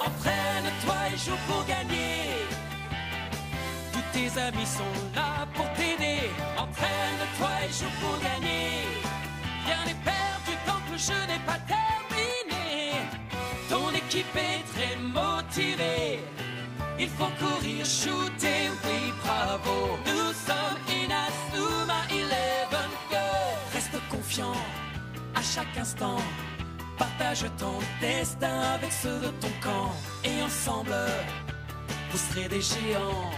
Entraîne-toi et joue pour gagner. Tous tes amis sont là pour t'aider. Entraîne-toi et joue pour gagner. Rien n'est perdu tant que le jeu n'est pas terminé. Ton équipe est très motivée. Il faut courir, shooter, oui bravo. Nous sommes Inazuma 11 Girls. Reste confiant à chaque instant. Partage ton destin avec ceux de ton camp. Et ensemble, vous serez des géants.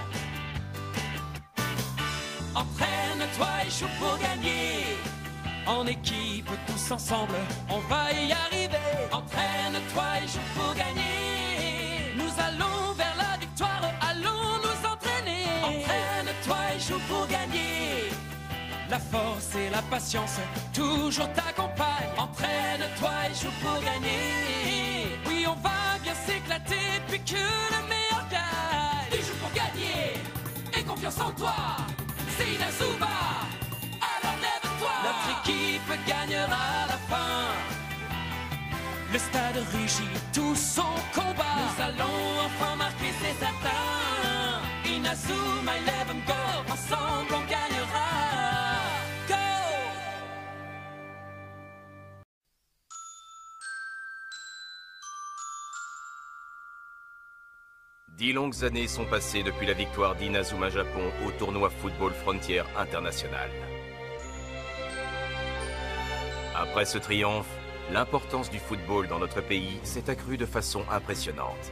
Entraîne-toi et joue pour gagner. En équipe, tous ensemble, on va y arriver. Entraîne-toi et joue pour gagner. Nous allons vers la victoire, allons nous entraîner. Entraîne-toi et joue pour gagner. La force et la patience toujours t'accompagnent. Entraîne-toi et joue pour gagner. Oui, on va bien s'éclater puis que le meilleur gagne. Tu joues pour gagner et confiance en toi. C'est Inazuma, alors lève-toi. Notre équipe gagnera à la fin. Le stade rugit tout son combat. Nous allons enfin marquer, c'est certain. Inazuma 11 Girls, ensemble on gagnera. Go! 10 longues années sont passées depuis la victoire d'Inazuma Japon au tournoi Football Frontier International. Après ce triomphe, l'importance du football dans notre pays s'est accrue de façon impressionnante.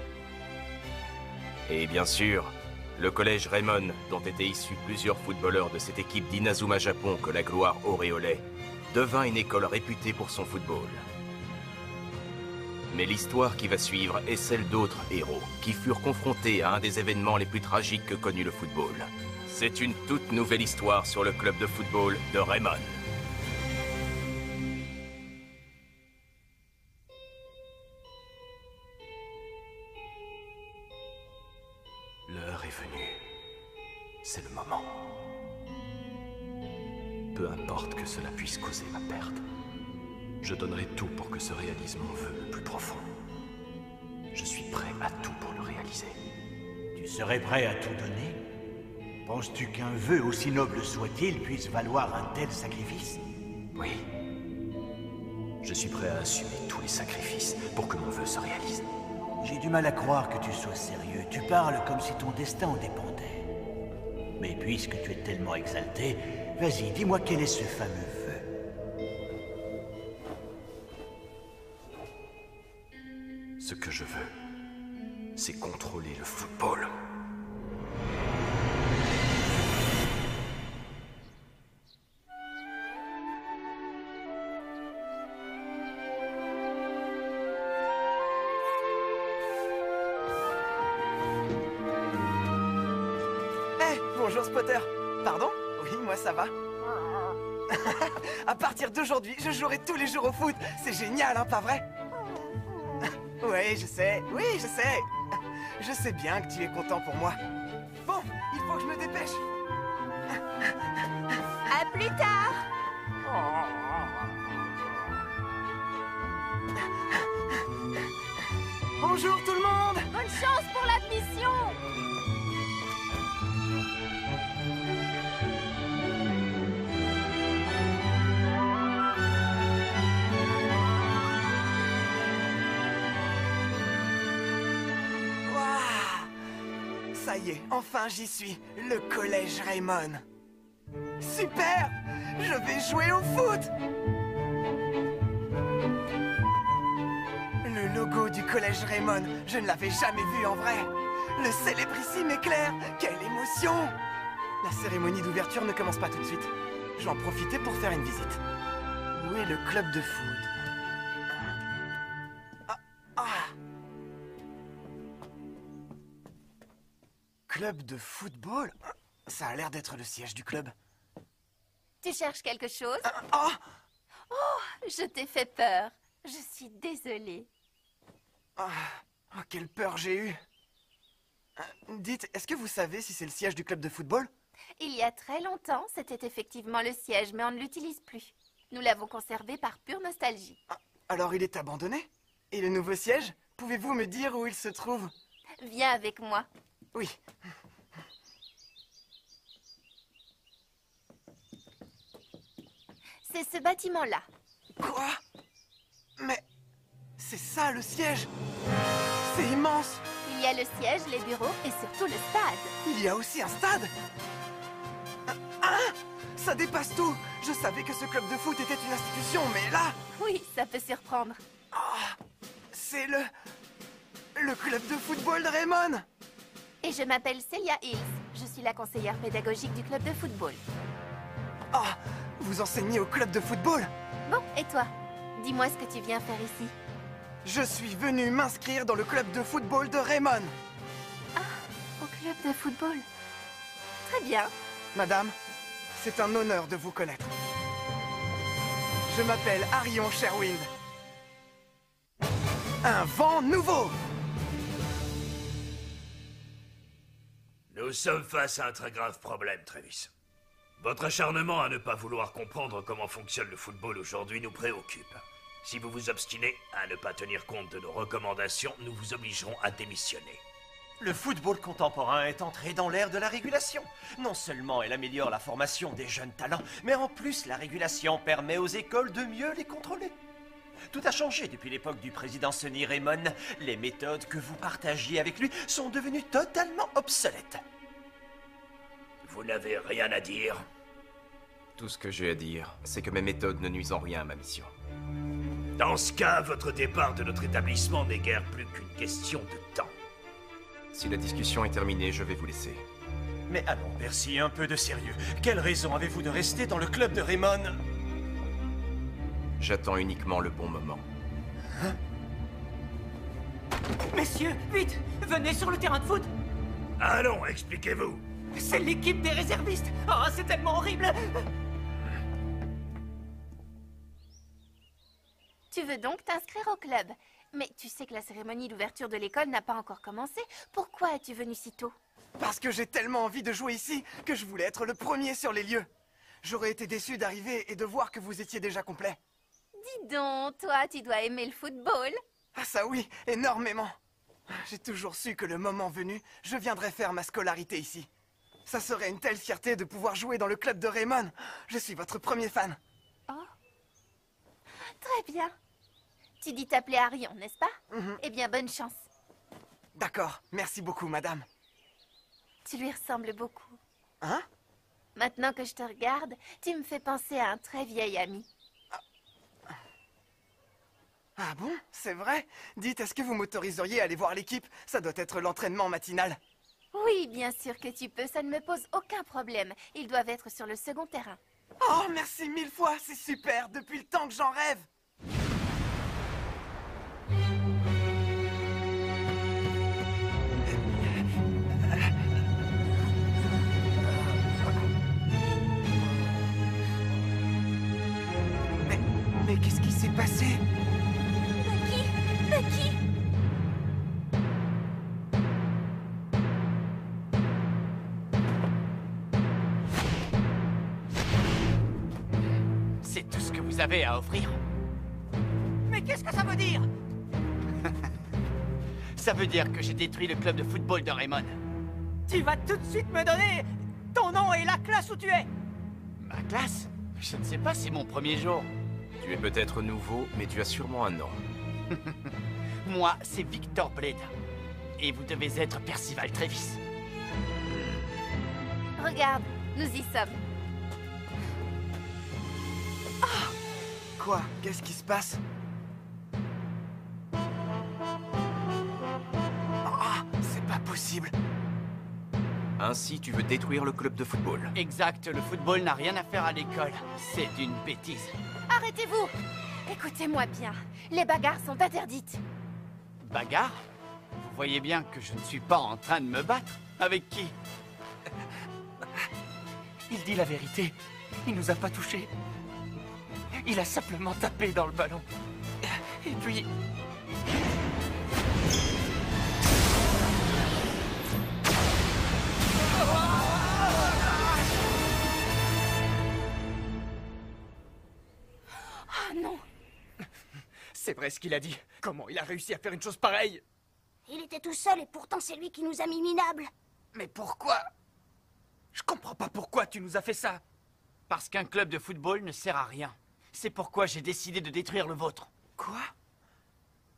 Et bien sûr, le collège Raymond, dont étaient issus plusieurs footballeurs de cette équipe d'Inazuma Japon que la gloire auréolait, devint une école réputée pour son football. Mais l'histoire qui va suivre est celle d'autres héros qui furent confrontés à un des événements les plus tragiques que connut le football. C'est une toute nouvelle histoire sur le club de football de Raymond. L'heure est venue. C'est le moment. Peu importe que cela puisse causer ma perte. Je donnerai tout pour que se réalise mon vœu le plus profond. Je suis prêt à tout pour le réaliser. Tu serais prêt à tout donner? Penses-tu qu'un vœu, aussi noble soit-il, puisse valoir un tel sacrifice? Oui. Je suis prêt à assumer tous les sacrifices pour que mon vœu se réalise. J'ai du mal à croire que tu sois sérieux. Tu parles comme si ton destin en dépendait. Mais puisque tu es tellement exalté, vas-y, dis-moi quel est ce fameux vœu. Ce que je veux, c'est contrôler le football. Bonjour Spotter. Pardon? Oui, moi ça va. À partir d'aujourd'hui, je jouerai tous les jours au foot. C'est génial, hein, pas vrai? Oui, je sais. Oui, je sais. Je sais bien que tu es content pour moi. Bon, il faut que je me dépêche. À plus tard. Bonjour tout le monde. Bonne chance pour l'admission. Ça y est, enfin j'y suis, le collège Raymond. Super! Je vais jouer au foot! Le logo du collège Raymond, je ne l'avais jamais vu en vrai. Le célébrissime éclair, quelle émotion! La cérémonie d'ouverture ne commence pas tout de suite. Je vais en profiter pour faire une visite. Où est le club de foot? Club de football? Ça a l'air d'être le siège du club. Tu cherches quelque chose? Oh! Oh, je t'ai fait peur. Je suis désolée. Oh, quelle peur j'ai eue. Dites, est-ce que vous savez si c'est le siège du club de football? Il y a très longtemps, c'était effectivement le siège, mais on ne l'utilise plus. Nous l'avons conservé par pure nostalgie. Alors il est abandonné? Et le nouveau siège? pouvez-vous me dire où il se trouve? Viens avec moi. Oui. C'est ce bâtiment-là. Quoi? Mais c'est ça le siège? C'est immense! Il y a le siège, les bureaux et surtout le stade. Il y a aussi un stade? Hein? Ça dépasse tout! Je savais que ce club de foot était une institution, mais là... Oui, ça peut surprendre. C'est le club de football de Raymond! Et je m'appelle Celia Hills. Je suis la conseillère pédagogique du club de football. Oh, vous enseignez au club de football? Bon, et toi? Dis-moi ce que tu viens faire ici. Je suis venu m'inscrire dans le club de football de Raymond. Au club de football. Très bien. Madame, c'est un honneur de vous connaître. Je m'appelle Arion Sherwind. Un vent nouveau! Nous sommes face à un très grave problème, Travis. Votre acharnement à ne pas vouloir comprendre comment fonctionne le football aujourd'hui nous préoccupe. Si vous vous obstinez à ne pas tenir compte de nos recommandations, nous vous obligerons à démissionner. Le football contemporain est entré dans l'ère de la régulation. Non seulement elle améliore la formation des jeunes talents, mais en plus la régulation permet aux écoles de mieux les contrôler. Tout a changé depuis l'époque du président Sonny Raymond. Les méthodes que vous partagiez avec lui sont devenues totalement obsolètes. Vous n'avez rien à dire? Tout ce que j'ai à dire, c'est que mes méthodes ne nuisent en rien à ma mission. Dans ce cas, votre départ de notre établissement n'est guère plus qu'une question de temps. Si la discussion est terminée, je vais vous laisser. Mais allons, Percy, un peu de sérieux. Quelle raison avez-vous de rester dans le club de Raymond? J'attends uniquement le bon moment. Messieurs, vite! Venez sur le terrain de foot! Allons, expliquez-vous! C'est l'équipe des réservistes! Oh, c'est tellement horrible! Tu veux donc t'inscrire au club? Mais tu sais que la cérémonie d'ouverture de l'école n'a pas encore commencé. Pourquoi es-tu venu si tôt? Parce que j'ai tellement envie de jouer ici que je voulais être le premier sur les lieux. J'aurais été déçu d'arriver et de voir que vous étiez déjà complet. Dis donc, toi, tu dois aimer le football. Ah ça oui, énormément. J'ai toujours su que le moment venu, je viendrais faire ma scolarité ici. Ça serait une telle fierté de pouvoir jouer dans le club de Raymond. Je suis votre premier fan. Oh. Très bien. Tu dis t'appeler Arion, n'est-ce pas? Eh bien, bonne chance. D'accord, merci beaucoup, madame. Tu lui ressembles beaucoup. Hein? Maintenant que je te regarde, tu me fais penser à un très vieil ami. Ah bon? C'est vrai? Dites, est-ce que vous m'autoriseriez à aller voir l'équipe? Ça doit être l'entraînement matinal. Oui, bien sûr que tu peux, ça ne me pose aucun problème. Ils doivent être sur le second terrain. Oh, merci 1000 fois, c'est super, depuis le temps que j'en rêve. Mais qu'est-ce qui s'est passé? Bucky! C'est tout ce que vous avez à offrir. Mais qu'est-ce que ça veut dire? Ça veut dire que j'ai détruit le club de football de Raymond. Tu vas tout de suite me donner ton nom et la classe où tu es. Ma classe? Je ne sais pas, c'est mon premier jour. Tu es peut-être nouveau, mais tu as sûrement un nom. Moi, c'est Victor Blade. Et vous devez être Percival Travis. Regarde, nous y sommes. Quoi? Qu'est-ce qui se passe? Ah, c'est pas possible. Ainsi, tu veux détruire le club de football. Exact, le football n'a rien à faire à l'école. C'est une bêtise. Arrêtez-vous! Écoutez-moi bien, les bagarres sont interdites. Bagarre? Vous voyez bien que je ne suis pas en train de me battre. Avec qui? Il dit la vérité. Il nous a pas touchés. Il a simplement tapé dans le ballon. Et puis... Oh non! C'est vrai ce qu'il a dit. Comment il a réussi à faire une chose pareille? Il était tout seul et pourtant c'est lui qui nous a mis minables. Mais pourquoi? Je comprends pas pourquoi tu nous as fait ça. Parce qu'un club de football ne sert à rien. C'est pourquoi j'ai décidé de détruire le vôtre. Quoi?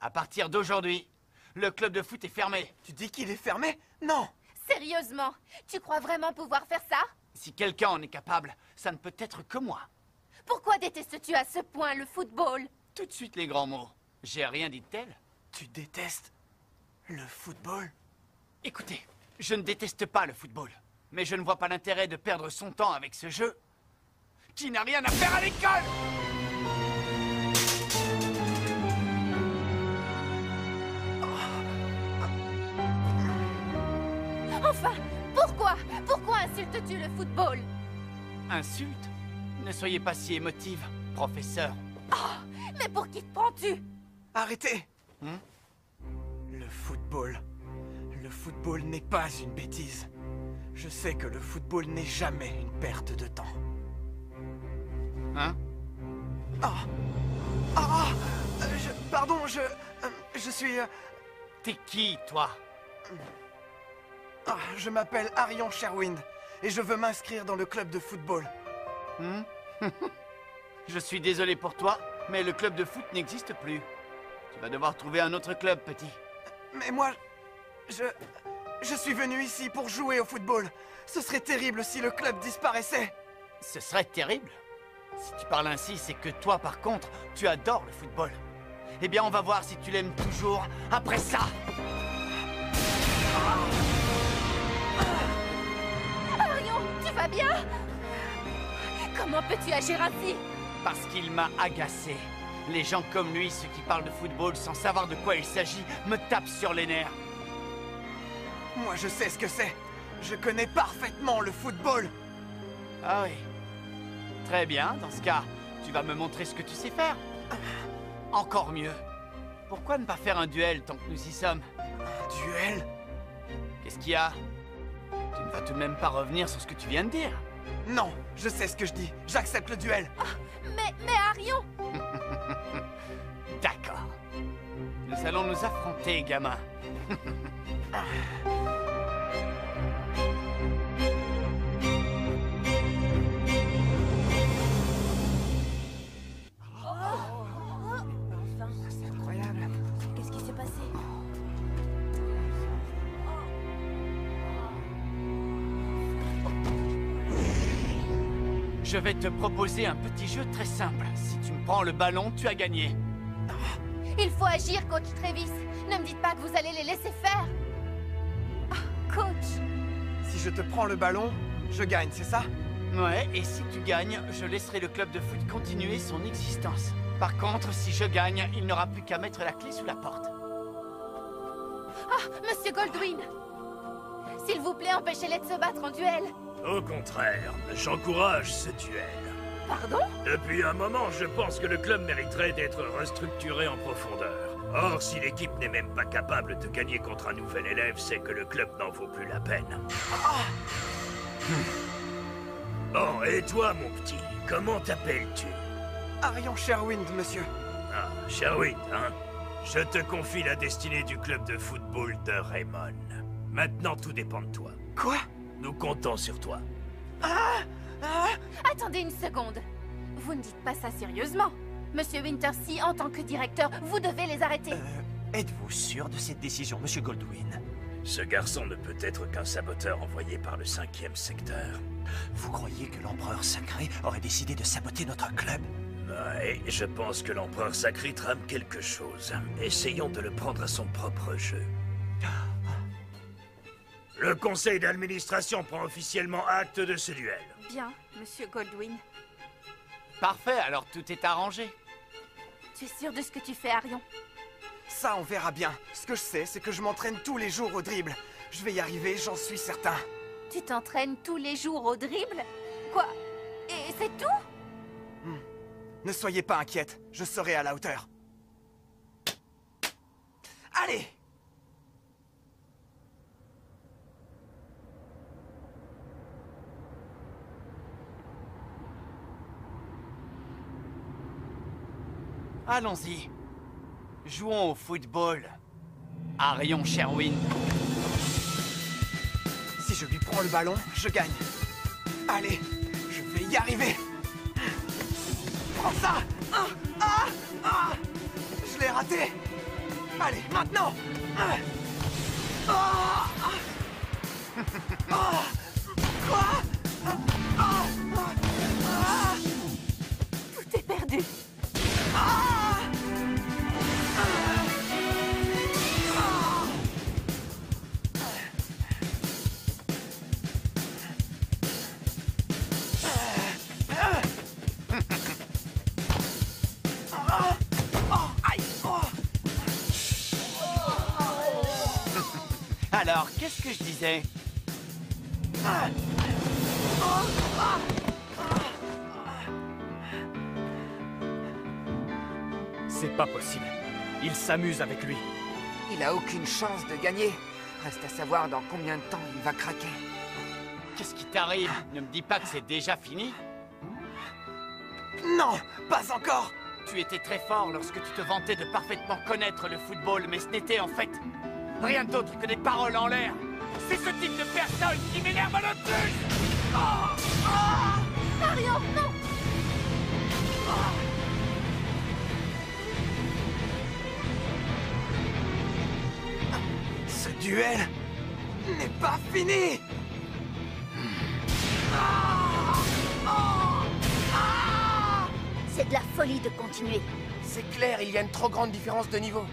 À partir d'aujourd'hui, le club de foot est fermé. Tu dis qu'il est fermé? Non! Sérieusement, tu crois vraiment pouvoir faire ça? Si quelqu'un en est capable, ça ne peut être que moi. Pourquoi détestes-tu à ce point le football? Tout de suite les grands mots. J'ai rien dit de tel. Tu détestes le football? Écoutez, je ne déteste pas le football. Mais je ne vois pas l'intérêt de perdre son temps avec ce jeu qui n'a rien à faire à l'école! Enfin, pourquoi? Pourquoi insultes-tu le football? Insulte? Ne soyez pas si émotive, professeur. Oh, mais pour qui te prends-tu? Arrêtez! Le football. Le football n'est pas une bêtise. Je sais que le football n'est jamais une perte de temps. Hein? Pardon, je suis... T'es qui, toi? je m'appelle Arion Sherwind et je veux m'inscrire dans le club de football. Je suis désolé pour toi, mais le club de foot n'existe plus. Tu vas devoir trouver un autre club, petit. Mais moi, je suis venu ici pour jouer au football. Ce serait terrible si le club disparaissait. Ce serait terrible? Si tu parles ainsi, c'est que toi, par contre, tu adores le football. Eh bien, on va voir si tu l'aimes toujours après ça. Arion, tu vas bien? Comment peux-tu agir ainsi? Parce qu'il m'a agacé. Les gens comme lui, ceux qui parlent de football sans savoir de quoi il s'agit, me tapent sur les nerfs. Moi, je sais ce que c'est. Je connais parfaitement le football. Ah oui. Très bien, dans ce cas, tu vas me montrer ce que tu sais faire. Encore mieux. Pourquoi ne pas faire un duel tant que nous y sommes? Un duel? Qu'est-ce qu'il y a? Tu ne vas tout de même pas revenir sur ce que tu viens de dire? Non, je sais ce que je dis. J'accepte le duel. Mais Arion! D'accord. Nous allons nous affronter, gamin. C'est incroyable. Qu'est-ce qui s'est passé? Je vais te proposer un petit jeu très simple. Si tu me prends le ballon, tu as gagné. Il faut agir, coach Travis. Ne me dites pas que vous allez les laisser faire. Coach. Si je te prends le ballon, je gagne, c'est ça? Ouais, et si tu gagnes, je laisserai le club de foot continuer son existence. Par contre, si je gagne, il n'aura plus qu'à mettre la clé sous la porte. Monsieur Goldwyn. S'il vous plaît, empêchez-les de se battre en duel. Au contraire, j'encourage ce duel. Pardon? Depuis un moment, je pense que le club mériterait d'être restructuré en profondeur. Or, si l'équipe n'est même pas capable de gagner contre un nouvel élève, c'est que le club n'en vaut plus la peine. Bon, et toi, mon petit, comment t'appelles-tu? Arion Sherwind, monsieur. Ah, Sherwind, hein? Je te confie la destinée du club de football de Raymond. Maintenant, tout dépend de toi. Quoi? Nous comptons sur toi. Attendez une seconde. Vous ne dites pas ça sérieusement. Monsieur Wintersea, en tant que directeur, vous devez les arrêter. Êtes-vous sûr de cette décision, monsieur Goldwyn? Ce garçon ne peut être qu'un saboteur envoyé par le 5e secteur. Vous croyez que l'empereur sacré aurait décidé de saboter notre club? Ouais, je pense que l'empereur sacré trame quelque chose. Essayons de le prendre à son propre jeu. Le conseil d'administration prend officiellement acte de ce duel. Bien, monsieur Goldwyn. Parfait, alors tout est arrangé. Tu es sûr de ce que tu fais, Arion? Ça, on verra bien. Ce que je sais, c'est que je m'entraîne tous les jours au dribble. Je vais y arriver, j'en suis certain. Tu t'entraînes tous les jours au dribble? Quoi? Et c'est tout? Ne soyez pas inquiète, je serai à la hauteur. Allez! Allons-y. Jouons au football. Arion Sherwin. Si je lui prends le ballon, je gagne. Allez, je vais y arriver. Prends ça. Je l'ai raté. Allez, maintenant. Quoi? Tout est perdu. Alors, qu'est-ce que je disais? C'est pas possible. Il s'amuse avec lui. Il a aucune chance de gagner. Reste à savoir dans combien de temps il va craquer. Qu'est-ce qui t'arrive? Ne me dis pas que c'est déjà fini? Non, pas encore. Tu étais très fort lorsque tu te vantais de parfaitement connaître le football, mais ce n'était en fait rien d'autre que des paroles en l'air. C'est ce type de personne qui m'énerve le plus. Arion, non! Ce duel n'est pas fini. C'est de la folie de continuer. C'est clair, il y a une trop grande différence de niveau.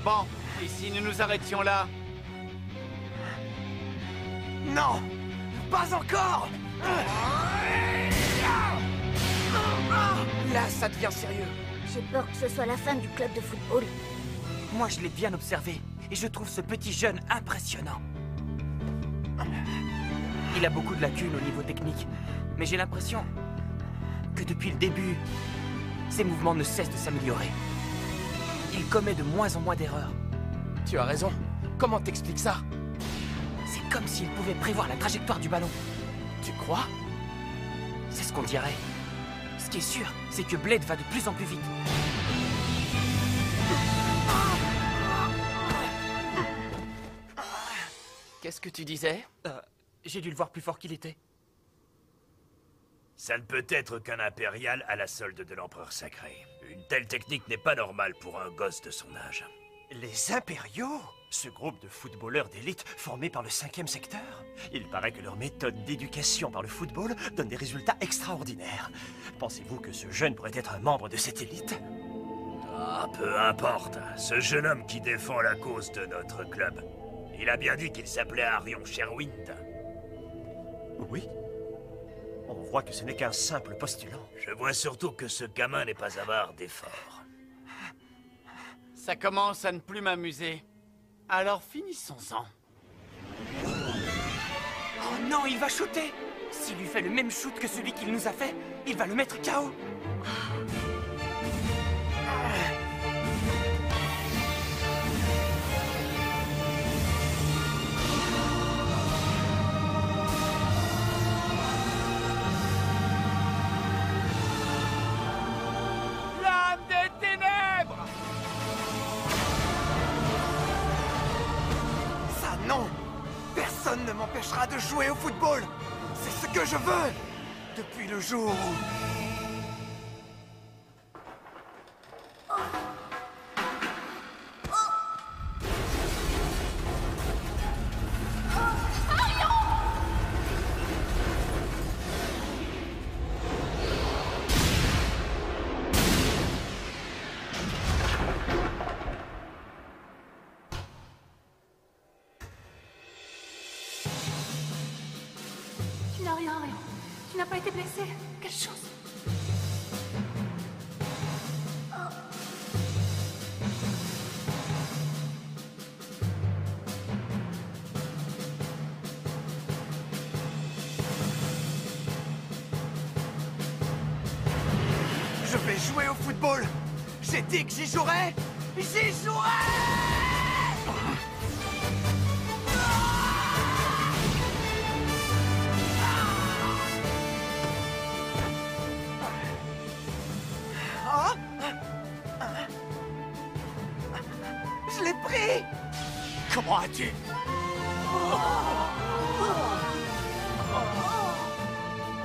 Bon, et si nous nous arrêtions là? Non, pas encore. Là, ça devient sérieux. J'ai peur que ce soit la fin du club de football. Moi, je l'ai bien observé, et je trouve ce petit jeune impressionnant. Il a beaucoup de lacunes au niveau technique, mais j'ai l'impression que depuis le début, ses mouvements ne cessent de s'améliorer. Il commet de moins en moins d'erreurs. Tu as raison. Comment t'expliques ça? C'est comme s'il pouvait prévoir la trajectoire du ballon. Tu crois? C'est ce qu'on dirait. Ce qui est sûr, c'est que Blade va de plus en plus vite. Qu'est-ce que tu disais? J'ai dû le voir plus fort qu'il était. Ça ne peut être qu'un impérial à la solde de l'empereur sacré. Une telle technique n'est pas normale pour un gosse de son âge. Les impériaux? Ce groupe de footballeurs d'élite formé par le 5e secteur? Il paraît que leur méthode d'éducation par le football donne des résultats extraordinaires. Pensez-vous que ce jeune pourrait être un membre de cette élite? Ah, peu importe. Ce jeune homme qui défend la cause de notre club. Il a bien dit qu'il s'appelait Arion Sherwin. Oui. On voit que ce n'est qu'un simple postulant. Je vois surtout que ce gamin n'est pas avare d'efforts. Ça commence à ne plus m'amuser. Alors finissons-en. Oh non, il va shooter! S'il lui fait le même shoot que celui qu'il nous a fait, il va le mettre KO. L'âme des ténèbres! Ça, non. Personne ne m'empêchera de jouer au football. C'est ce que je veux. Depuis le jour où... Tu n'as rien, Arion. Tu n'as pas été blessé. Quelle chance. Je vais jouer au football. J'ai dit que j'y jouerais. J'y jouerai. pris! Comment as-tu...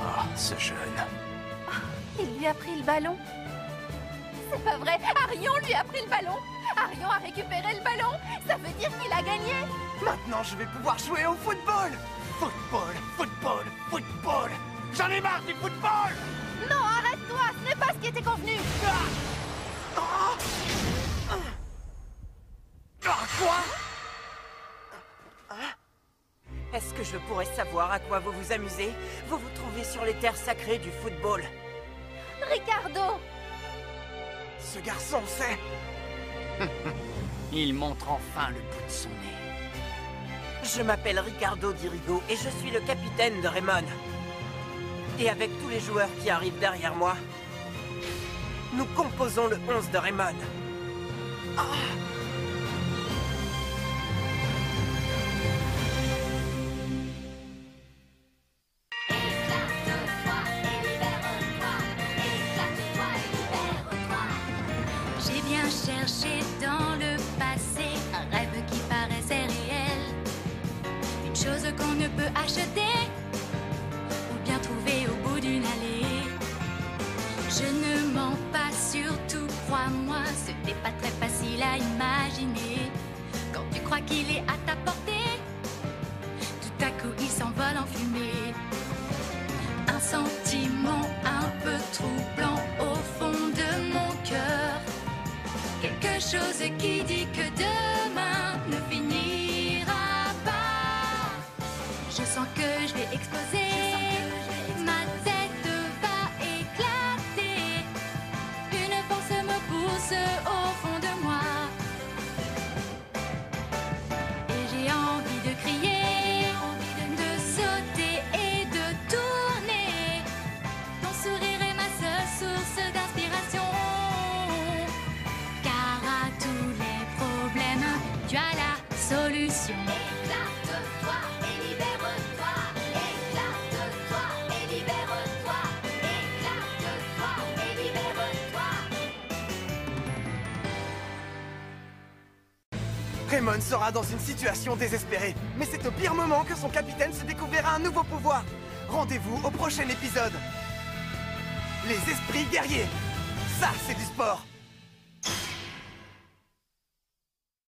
Ah, ce jeune. Il lui a pris le ballon. C'est pas vrai, Arion lui a pris le ballon. Arion a récupéré le ballon. Ça veut dire qu'il a gagné. Maintenant, je vais pouvoir jouer au football! Football, football, football. J'en ai marre du football. Non, arrête-toi, ce n'est pas ce qui était convenu. Quoi? Est-ce que je pourrais savoir à quoi vous vous amusez? Vous vous trouvez sur les terres sacrées du football. Ricardo! Ce garçon sait... Il montre enfin le bout de son nez. Je m'appelle Ricardo Dirigo et je suis le capitaine de Raymond. Et avec tous les joueurs qui arrivent derrière moi, nous composons le 11 de Raymond. J'ai bien cherché dans le passé un rêve qui paraissait réel. Une chose qu'on ne peut acheter ou bien trouver au bout d'une allée. Je ne mens pas, surtout crois-moi, ce n'est pas très facile à imaginer. Quand tu crois qu'il est à ta portée, tout à coup il s'envole en fumée. Un sentiment un peu troublant au fond de mon cœur. Quelque chose qui dit que demain ne finira pas. Je sens que je vais exploser. Ma tête va éclater. Une force me pousse au fond de moi. Et j'ai envie de crier, de sauter et de tourner. Ton sourire est ma seule source d'inspiration. Car à tous les problèmes, tu as la solution. Éclate-toi et libère-toi. Éclate-toi et libère-toi. Éclate-toi et libère-toi. Raymond sera dans une situation désespérée. Mais c'est au pire moment que son capitaine se découvrira un nouveau pouvoir. Rendez-vous au prochain épisode. Les esprits guerriers. Ça, c'est du sport.